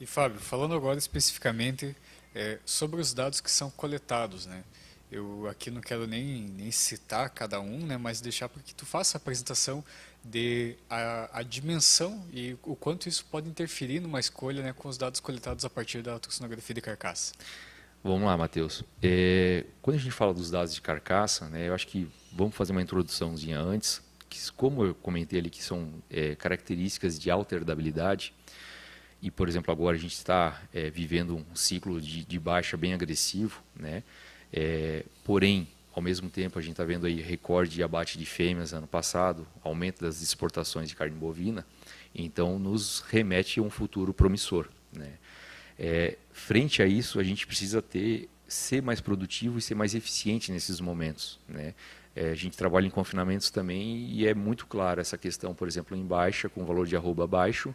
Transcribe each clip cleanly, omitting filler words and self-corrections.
E Fábio, falando agora especificamente sobre os dados que são coletados, né? Eu aqui não quero nem citar cada um, né? Mas deixar para que tu faça a apresentação de a dimensão e o quanto isso pode interferir numa escolha, né, com os dados coletados a partir da ultrassonografia de carcaça. Vamos lá, Matheus. Quando a gente fala dos dados de carcaça, né, eu acho que vamos fazer uma introduçãozinha antes, que como eu comentei ali, que são características de alta herdabilidade, e, por exemplo, agora a gente está vivendo um ciclo de baixa bem agressivo, né? Porém, ao mesmo tempo, a gente está vendo aí recorde de abate de fêmeas ano passado, aumento das exportações de carne bovina, então nos remete a um futuro promissor, né? Frente a isso, a gente precisa ser mais produtivo e ser mais eficiente nesses momentos, né? A gente trabalha em confinamentos também e é muito claro essa questão, por exemplo, em baixa, com valor de arroba baixo,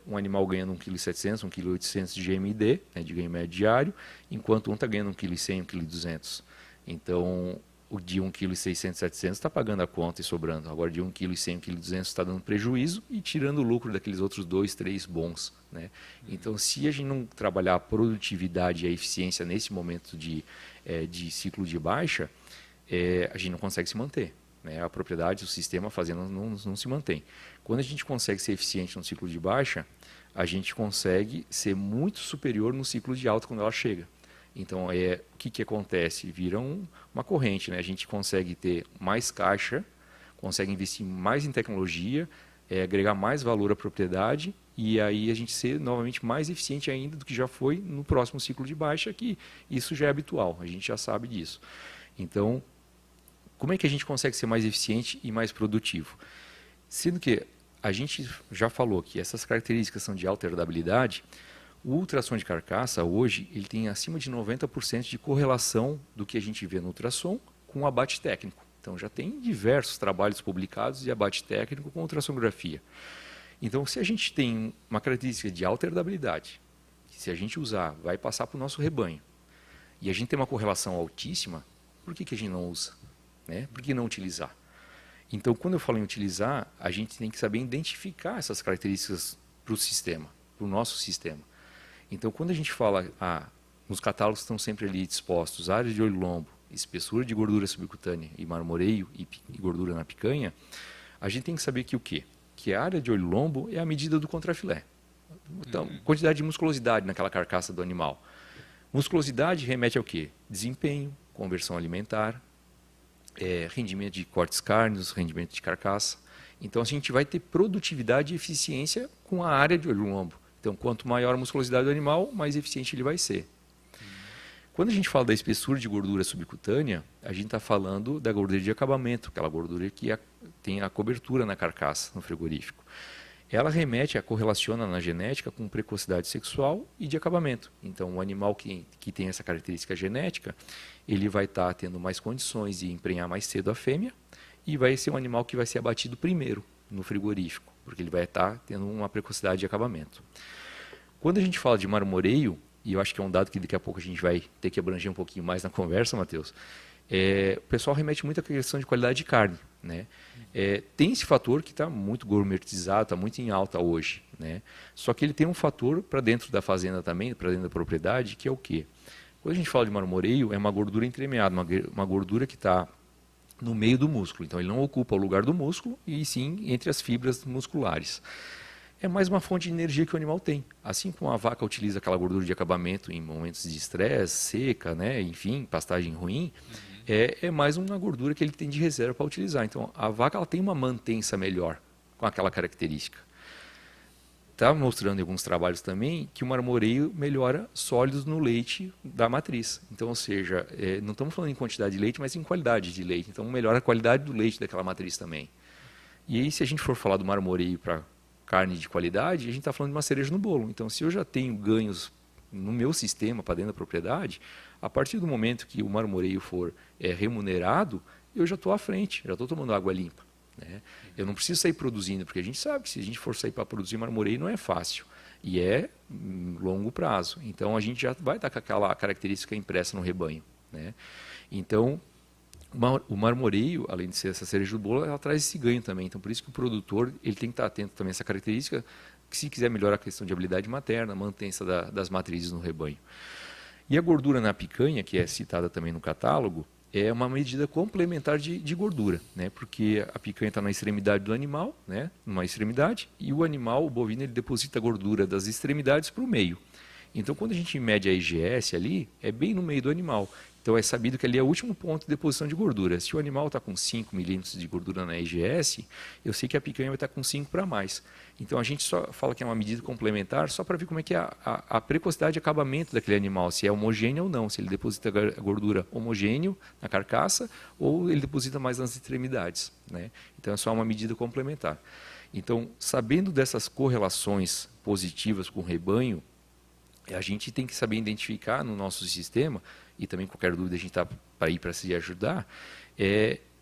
um animal ganhando 1,7 kg, 1,8 kg de GMD, né, de ganho médio diário, enquanto um está ganhando 1,1 kg, 1,2 kg. Então, o de 1,6 kg, 700 está pagando a conta e sobrando. Agora, de 1,1 kg, 1,2 kg está dando prejuízo e tirando o lucro daqueles outros 2, 3 bons, né? Então, se a gente não trabalhar a produtividade e a eficiência nesse momento de ciclo de baixa, a gente não consegue se manter, né? A propriedade, o sistema fazendo não se mantém. Quando a gente consegue ser eficiente no ciclo de baixa, a gente consegue ser muito superior no ciclo de alta quando ela chega. Então, o que acontece? Vira uma corrente, né? A gente consegue ter mais caixa, consegue investir mais em tecnologia, agregar mais valor à propriedade e aí a gente ser novamente mais eficiente ainda do que já foi no próximo ciclo de baixa, que isso já é habitual, a gente já sabe disso. Então, como é que a gente consegue ser mais eficiente e mais produtivo? Sendo que a gente já falou que essas características são de alta herdabilidade, o ultrassom de carcaça hoje ele tem acima de 90% de correlação do que a gente vê no ultrassom com o abate técnico. Então já tem diversos trabalhos publicados de abate técnico com ultrassonografia. Então se a gente tem uma característica de alta herdabilidade, que se a gente usar vai passar para o nosso rebanho, e a gente tem uma correlação altíssima, por que a gente não usa? Né? Por que não utilizar? Então, quando eu falo em utilizar, a gente tem que saber identificar essas características para o sistema, para o nosso sistema. Então, quando a gente fala, nos catálogos estão sempre ali dispostos área de olho-lombo, espessura de gordura subcutânea e marmoreio e gordura na picanha, a gente tem que saber que o quê? Que a área de olho-lombo é a medida do contrafilé. Então, quantidade de musculosidade naquela carcaça do animal. Musculosidade remete ao quê? Desempenho, conversão alimentar, rendimento de cortes cárneos, rendimento de carcaça. Então a gente vai ter produtividade e eficiência com a área de olho-lombo. Então quanto maior a musculosidade do animal, mais eficiente ele vai ser. Quando a gente fala da espessura de gordura subcutânea, a gente está falando da gordura de acabamento, aquela gordura que tem a cobertura na carcaça, no frigorífico. Ela correlaciona na genética com precocidade sexual e de acabamento. Então, o animal que tem essa característica genética, ele vai estar tendo mais condições de emprenhar mais cedo a fêmea e vai ser um animal que vai ser abatido primeiro no frigorífico, porque ele vai estar tendo uma precocidade de acabamento. Quando a gente fala de marmoreio, e eu acho que é um dado que daqui a pouco a gente vai ter que abranger um pouquinho mais na conversa, Matheus, o pessoal remete muito à questão de qualidade de carne, né? Tem esse fator que está muito gourmetizado, está muito em alta hoje, né? Só que ele tem um fator para dentro da fazenda também, para dentro da propriedade, que é o quê? Quando a gente fala de marmoreio, é uma gordura entremeada, uma gordura que está no meio do músculo. Então ele não ocupa o lugar do músculo, e sim entre as fibras musculares. É mais uma fonte de energia que o animal tem. Assim como a vaca utiliza aquela gordura de acabamento em momentos de estresse, seca, né? Enfim, pastagem ruim, é mais uma gordura que ele tem de reserva para utilizar. Então, a vaca ela tem uma mantença melhor com aquela característica. Está mostrando em alguns trabalhos também que o marmoreio melhora sólidos no leite da matriz. Então, ou seja, não estamos falando em quantidade de leite, mas em qualidade de leite. Então, melhora a qualidade do leite daquela matriz também. E aí, se a gente for falar do marmoreio para carne de qualidade, a gente está falando de uma cereja no bolo. Então, se eu já tenho ganhos no meu sistema para dentro da propriedade, a partir do momento que o marmoreio for remunerado, eu já estou à frente, já estou tomando água limpa, né? Eu não preciso sair produzindo, porque a gente sabe que se a gente for sair para produzir marmoreio não é fácil e é longo prazo. Então a gente já vai estar com aquela característica impressa no rebanho, né? Então o marmoreio, além de ser essa cereja do bolo, ela traz esse ganho também. Então por isso que o produtor ele tem que estar atento também a essa característica se quiser melhorar a questão de habilidade materna, mantença das matrizes no rebanho. E a gordura na picanha, que é citada também no catálogo, é uma medida complementar de gordura, né? Porque a picanha está na extremidade do animal, né? Numa extremidade, e o animal, o bovino, ele deposita a gordura das extremidades para o meio. Então, quando a gente mede a IGS ali, é bem no meio do animal. Então, é sabido que ali é o último ponto de deposição de gordura. Se o animal está com 5 milímetros de gordura na IGS, eu sei que a picanha vai estar com 5 para mais. Então, a gente só fala que é uma medida complementar só para ver como é que é a precocidade de acabamento daquele animal, se é homogêneo ou não, se ele deposita a gordura homogêneo na carcaça ou ele deposita mais nas extremidades, né? Então, é só uma medida complementar. Então, sabendo dessas correlações positivas com o rebanho, a gente tem que saber identificar no nosso sistema, e também qualquer dúvida a gente está para ir para se ajudar,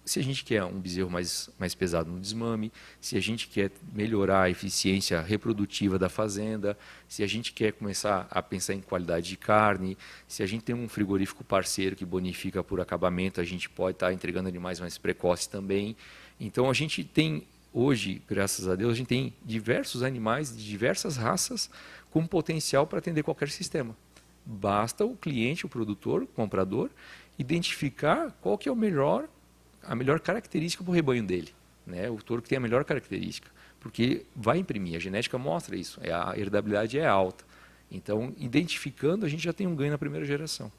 se a gente quer um bezerro mais pesado no desmame, se a gente quer melhorar a eficiência reprodutiva da fazenda, se a gente quer começar a pensar em qualidade de carne, se a gente tem um frigorífico parceiro que bonifica por acabamento, a gente pode estar entregando animais mais precoces também. Então a gente tem hoje, graças a Deus, a gente tem diversos animais de diversas raças com potencial para atender qualquer sistema. Basta o cliente, o produtor, o comprador, identificar qual que é a melhor característica para o rebanho dele, né? O touro que tem a melhor característica, porque vai imprimir, a genética mostra isso, a herdabilidade é alta. Então, identificando, a gente já tem um ganho na primeira geração.